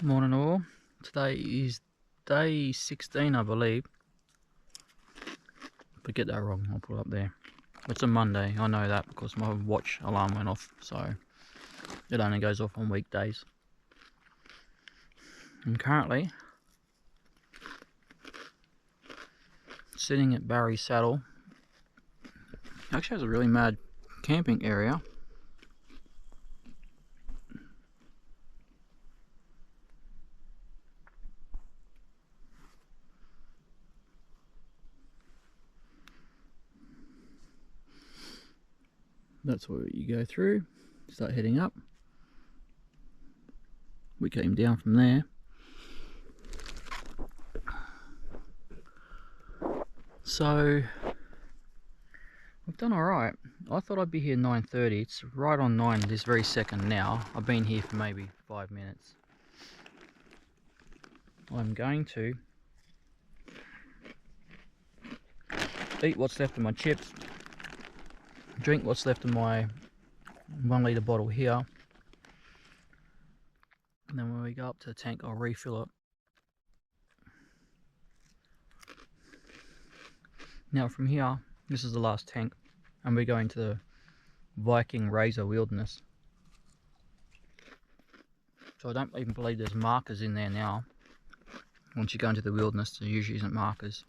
Morning all. Today is day 16, I believe. But get that wrong, I'll put it up there. It's a Monday, I know that because my watch alarm went off, so it only goes off on weekdays. I'm currently sitting at Barry's Saddle. It actually has a really mad camping area. That's where you go through, start heading up. We came down from there. So we've done alright. I thought I'd be here 9:30. It's right on 9 this very second now. I've been here for maybe 5 minutes. I'm going to eat what's left of my chips, drink what's left of my 1 litre bottle here, and then when we go up to the tank I'll refill it. Now from here, this is the last tank, and we're going to the Viking Razor Wilderness. So I don't even believe there's markers in there now. Once you go into the wilderness, there usually isn't markers.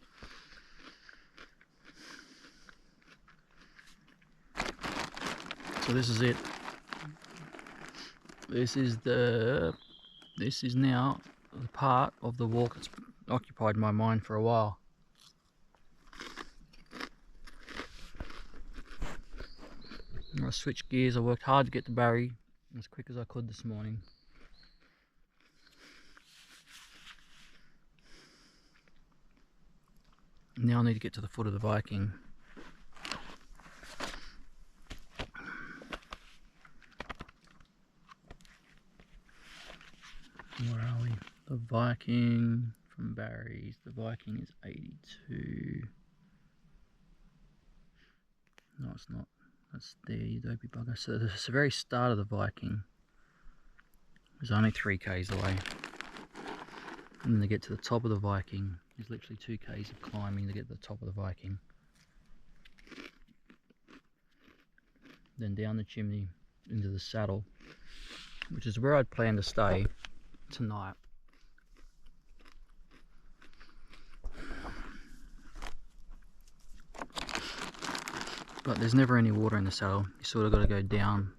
So this is it. This is now the part of the walk that's occupied my mind for a while. I switched gears. I worked hard to get to Barry as quick as I could this morning. Now I need to get to the foot of the Viking. Where are we? The Viking from Barry's. The Viking is 82. No, it's not. That's the Adobe bugger. So this is the very start of the Viking. It's only 3 k's away. And then to get to the top of the Viking is literally 2 k's of climbing to get to the top of the Viking. Then down the chimney into the saddle, which is where I'd plan to stay tonight. But there's never any water in the saddle. You sort of got to go down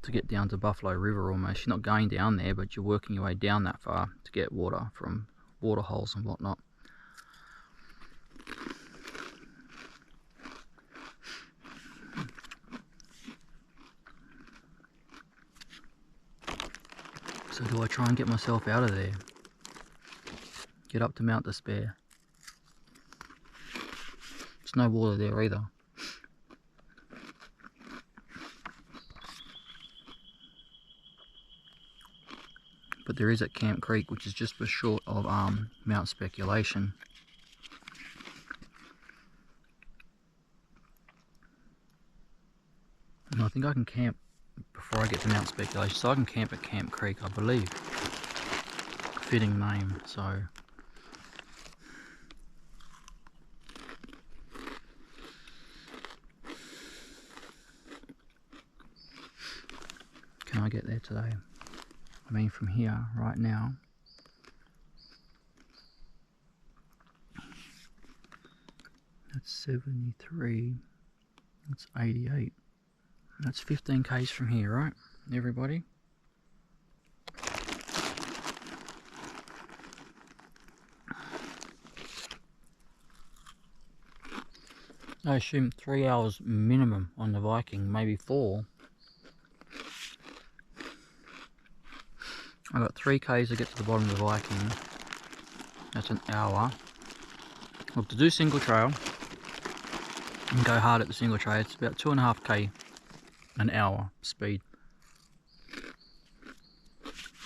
to get down to Buffalo River almost. You're not going down there, but you're working your way down that far to get water from water holes and whatnot. So do I try and get myself out of there? Get up to Mount Despair. There's no water there either. But there is at Camp Creek, which is just short of Mount Speculation. And I think I can camp before I get to Mount Speculation, so I can camp at Camp Creek, I believe. Fitting name, so. Can I get there today? I mean, from here, right now, that's 73, that's 88, that's 15 k's from here, right, everybody? I assume 3 hours minimum on the Viking, maybe 4. I've got 3 k's to get to the bottom of the Viking. That's an hour. Look, to do single trail and go hard at the single trail, it's about 2.5 k an hour speed.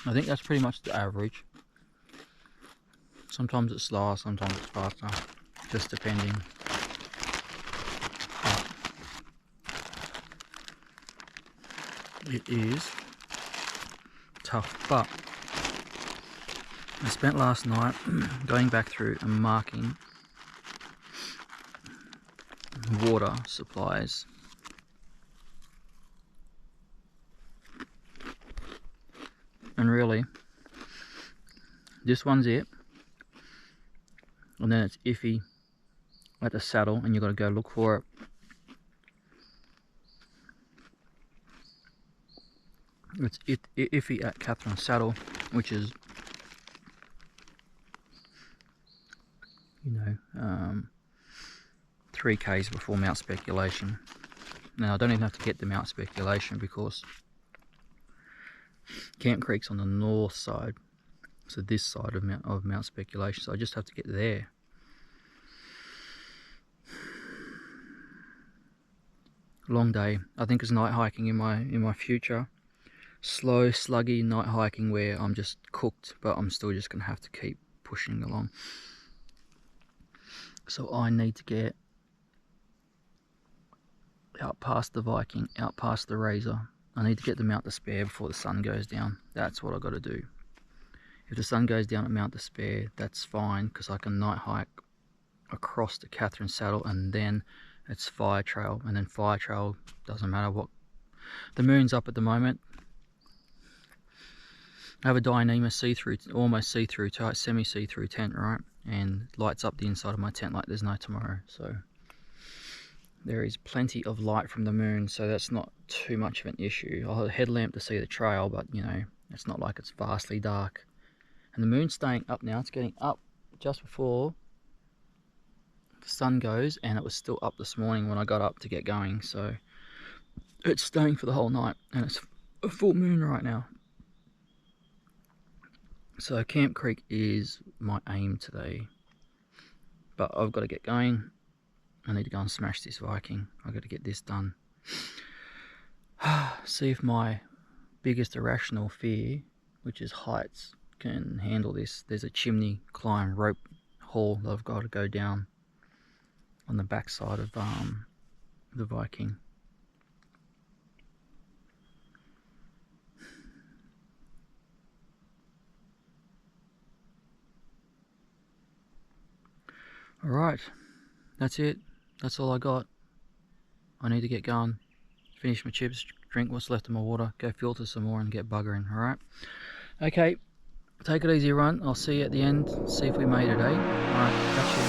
I think that's pretty much the average. Sometimes it's slower, sometimes it's faster, just depending. It is tough, but I spent last night going back through and marking water supplies. And really, this one's it. And then it's iffy at the saddle, and you've got to go look for it. It's iffy at Catherine Saddle, which is, you know, 3 k's before Mount Speculation. Now I don't even have to get to Mount Speculation because Camp Creek's on the north side, so this side of Mount Speculation. So I just have to get there. Long day. I think it's night hiking in my future. Slow, sluggy night hiking where I'm just cooked, but I'm still just gonna have to keep pushing along. So I need to get out past the Viking, out past the Razor. I need to get to Mount Despair before the sun goes down. That's what I got to do. If the sun goes down at Mount Despair, that's fine, because I can night hike across to Catherine Saddle, and then it's Fire Trail, and then Fire Trail doesn't matter what. The moon's up at the moment. I have a Dyneema see-through, almost see-through, semi-see-through tent, right? And lights up the inside of my tent like there's no tomorrow. So there is plenty of light from the moon, so that's not too much of an issue. I'll have a headlamp to see the trail, but you know, it's not like it's vastly dark. And the moon's staying up now. It's getting up just before the sun goes, and it was still up this morning when I got up to get going. So it's staying for the whole night, and it's a full moon right now. So Camp Creek is my aim today, but I've got to get going. I need to go and smash this Viking. I've got to get this done. See if my biggest irrational fear, which is heights, can handle this. There's a chimney climb rope haul that I've got to go down on the back side of the Viking. Alright, that's it. That's all I got. I need to get going, finish my chips, drink what's left of my water, go filter some more and get buggering, alright? Okay, take it easy, run. I'll see you at the end, see if we made it, eh? Alright, catch you.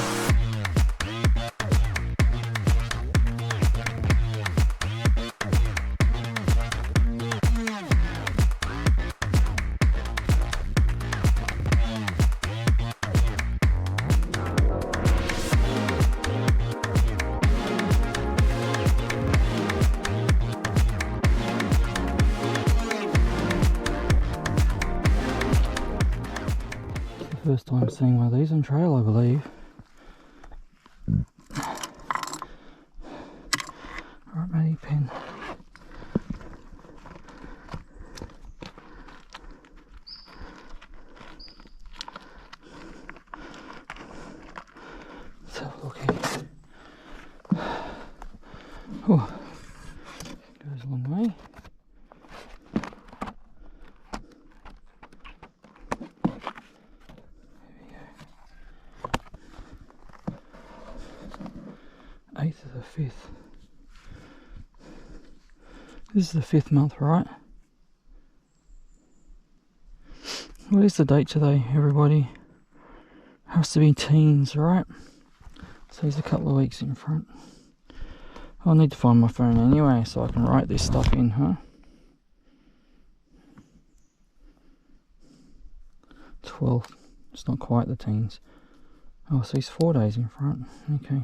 First time seeing one of these on trail, I believe. Alright, Matty, pen. Let's have a look here. Oh, goes a long way. Eighth of the 5th. This is the 5th month, right? What is the date today, everybody? Has to be teens, right? So he's a couple of weeks in front. I'll need to find my phone anyway so I can write this stuff in, huh? 12th. It's not quite the teens. Oh, so he's 4 days in front. Okay.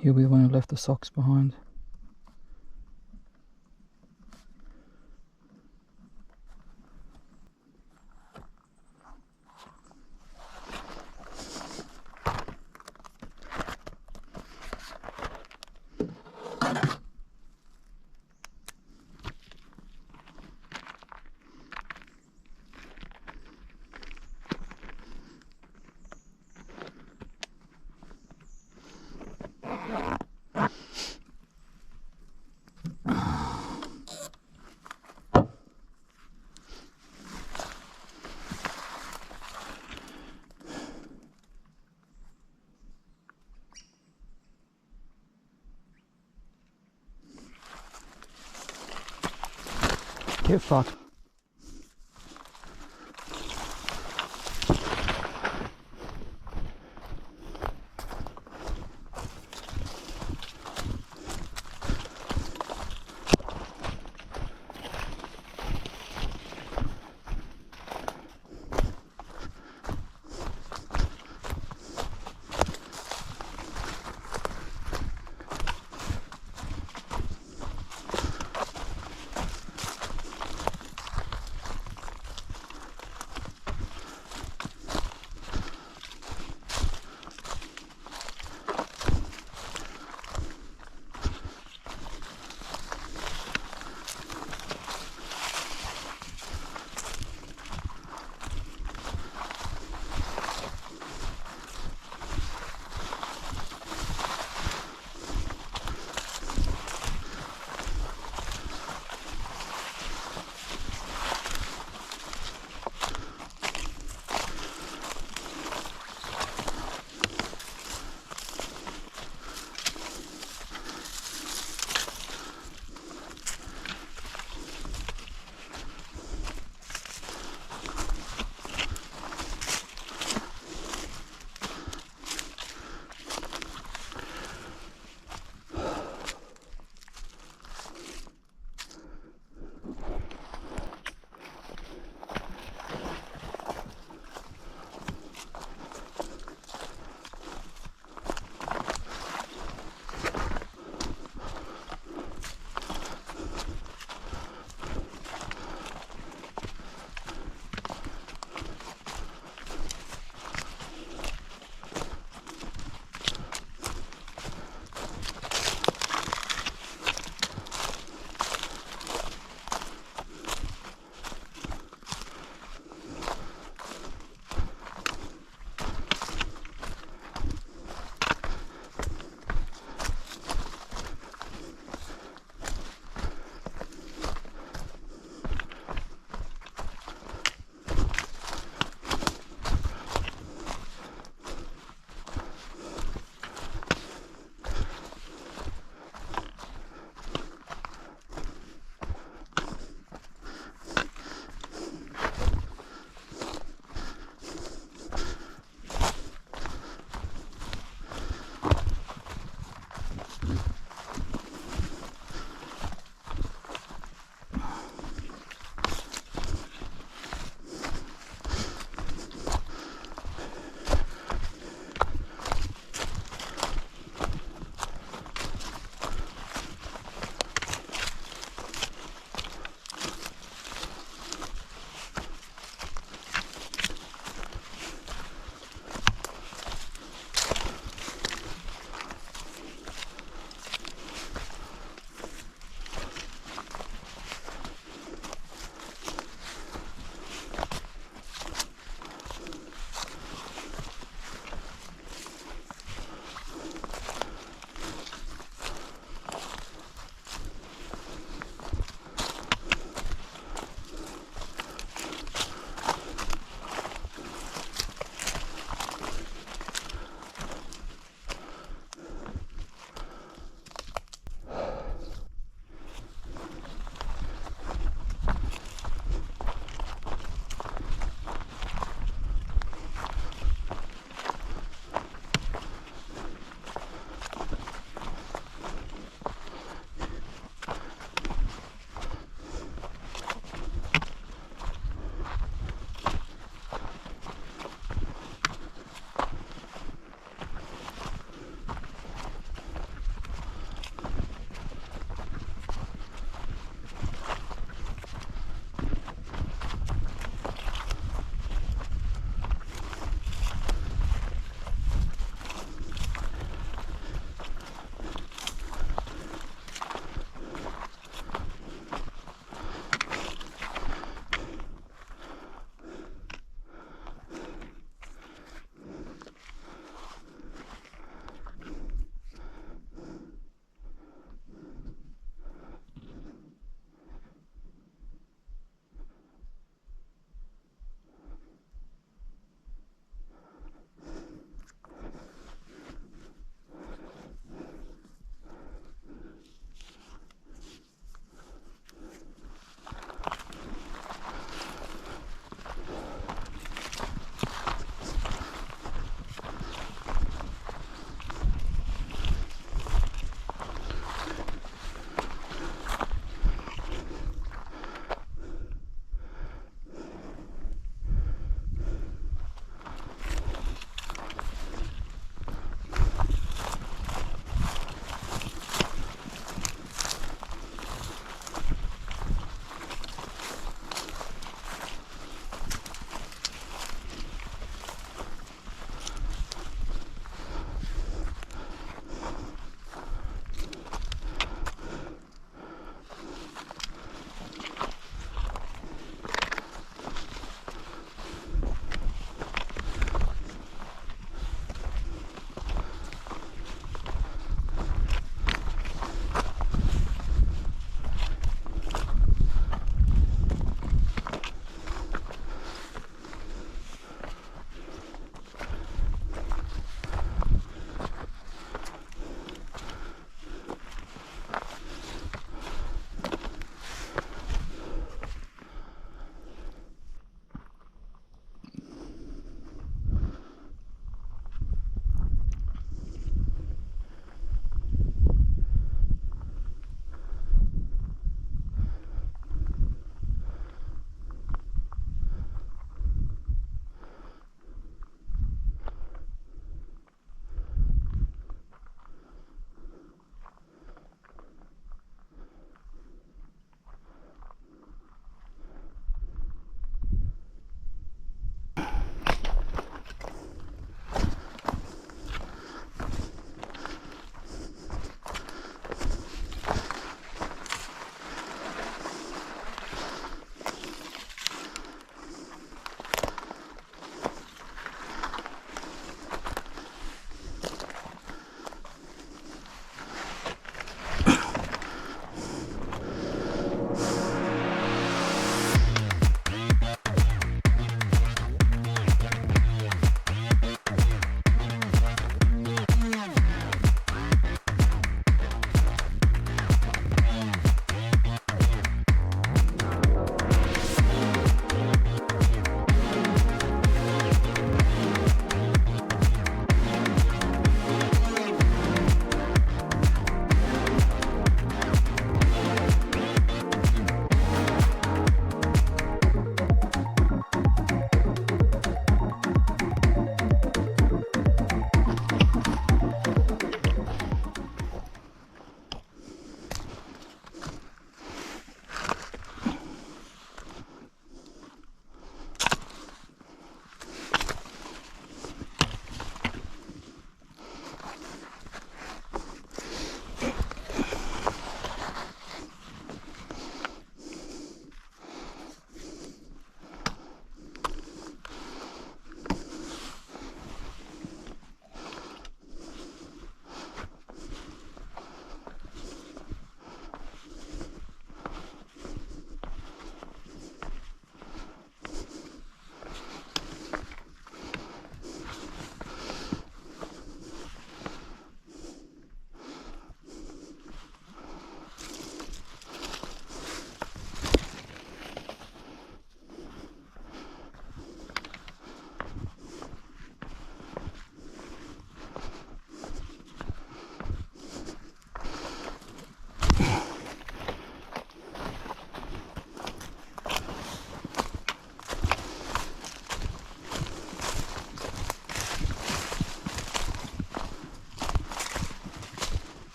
He'll be the one who left the socks behind. Get fucked.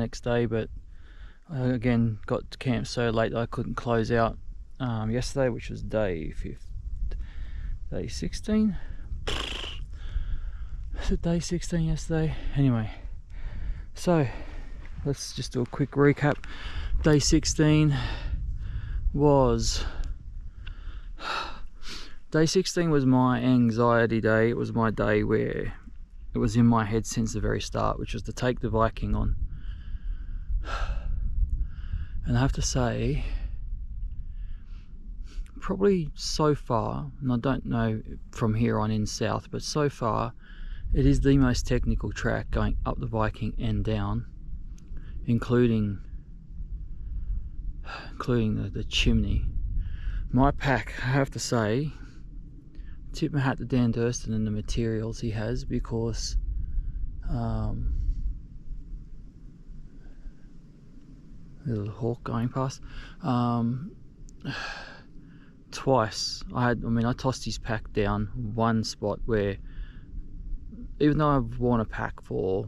next day, but I again got to camp so late that I couldn't close out yesterday, which was day 16. Was it day 16 yesterday? Anyway, so let's just do a quick recap. Day 16 was my anxiety day. It was my day where it was in my head since the very start, which was to take the Viking on. And I have to say, probably so far, and I don't know from here on in south, but so far it is the most technical track going up the Viking and down, including the chimney. My pack, I have to say, tip my hat to Dan Durston and the materials he has, because there's a hawk going past. Twice I tossed his pack down one spot where, even though I've worn a pack for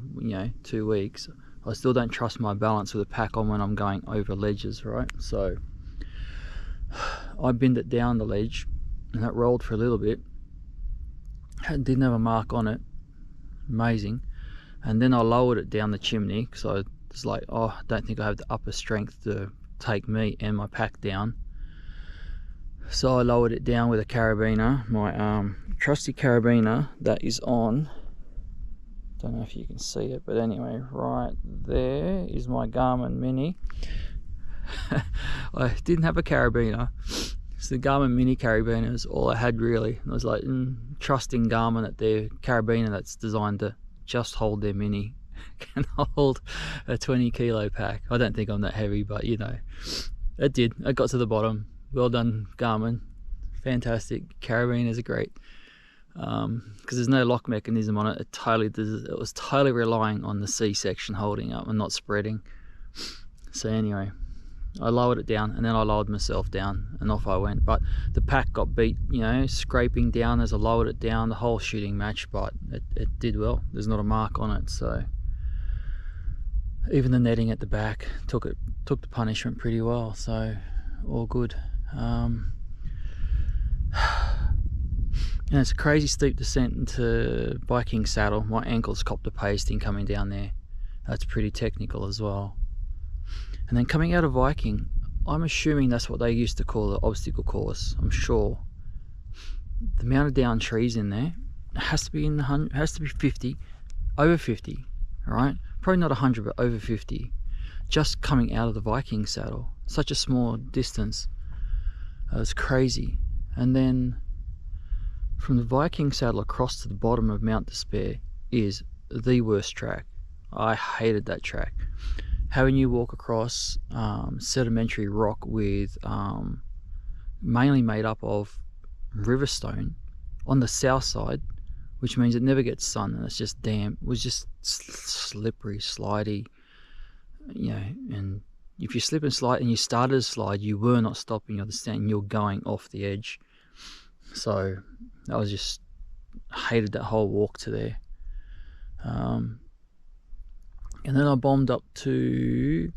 2 weeks, I still don't trust my balance with a pack on when I'm going over ledges, right? So I binned it down the ledge and that rolled for a little bit. It didn't have a mark on it. Amazing. And then I lowered it down the chimney because I was like, oh, I don't think I have the upper strength to take me and my pack down. So I lowered it down with a carabiner, my trusty carabiner that is on, don't know if you can see it, but anyway, right there is my Garmin Mini. I didn't have a carabiner, so the Garmin Mini carabiner is all I had really. I was like trusting Garmin that their carabiner that's designed to just hold their Mini can hold a 20 kilo pack. I don't think I'm that heavy, but it did. I got to the bottom. Well done, Garmin. Fantastic. Carabiners are great. Because there's no lock mechanism on it. It was totally relying on the C section holding up and not spreading. So anyway, I lowered it down and then I lowered myself down and off I went. But the pack got beat, scraping down as I lowered it down, the whole shooting match, but it did well. There's not a mark on it, so even the netting at the back took the punishment pretty well, so all good. And it's a crazy steep descent into Viking Saddle. My ankles copped a pasting coming down there. That's pretty technical as well. And then coming out of Viking, I'm assuming that's what they used to call the obstacle course. I'm sure. The amount of down trees in there, it has to be in the 100, has to be 50, over 50, right? Probably not 100, but over 50. Just coming out of the Viking Saddle, such a small distance. It was crazy. And then from the Viking Saddle across to the bottom of Mount Despair is the worst track. I hated that track. Having you walk across sedimentary rock with mainly made up of riverstone on the south side, which means it never gets sun and it's just damp. It was just slippery, slidey, and if you slip and slide and you started to slide, you were not stopping, you understand, you're going off the edge. So I was just hated that whole walk to there. And then I bombed up to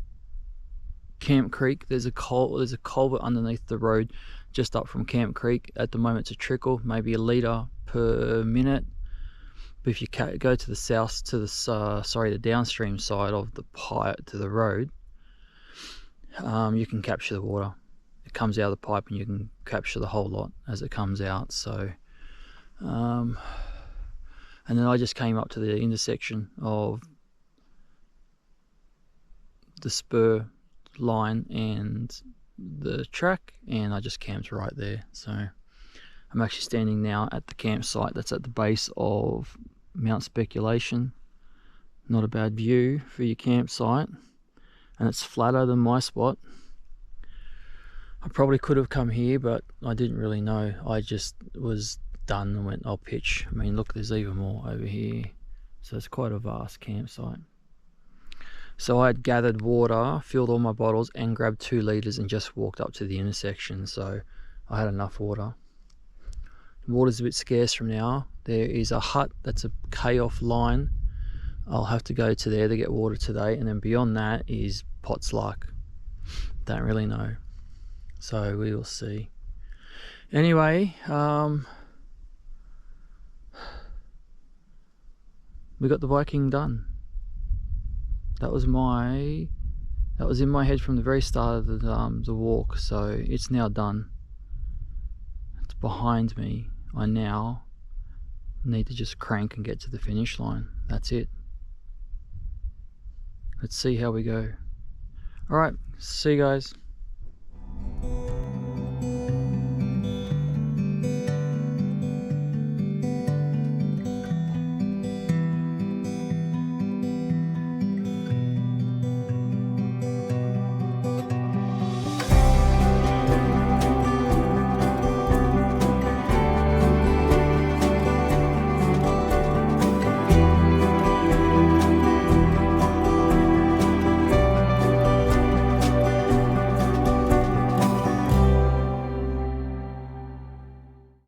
Camp Creek. There's a culvert underneath the road just up from Camp Creek. At the moment it's a trickle, maybe a litre per minute. But if you go to the south, to the downstream side of the pipe to the road, you can capture the water. It comes out of the pipe and you can capture the whole lot as it comes out. So and then I just came up to the intersection of the spur line and the track, and I just camped right there. So I'm actually standing now at the campsite that's at the base of Mount Speculation. Not a bad view for your campsite, and it's flatter than my spot. I probably could have come here, but I didn't really know. I just was done and went, I'll pitch. I mean, look, there's even more over here. So it's quite a vast campsite. So I had gathered water, filled all my bottles and grabbed 2 litres and just walked up to the intersection. So I had enough water. Water's a bit scarce from now. There is a hut that's a K off line I'll have to go to there to get water today, and then beyond that is pot's luck. Don't really know, so we will see. Anyway, we got the Viking done. That was in my head from the very start of the walk, so it's now done. It's behind me. I now need to just crank and get to the finish line. That's it. Let's see how we go. Alright, see you guys.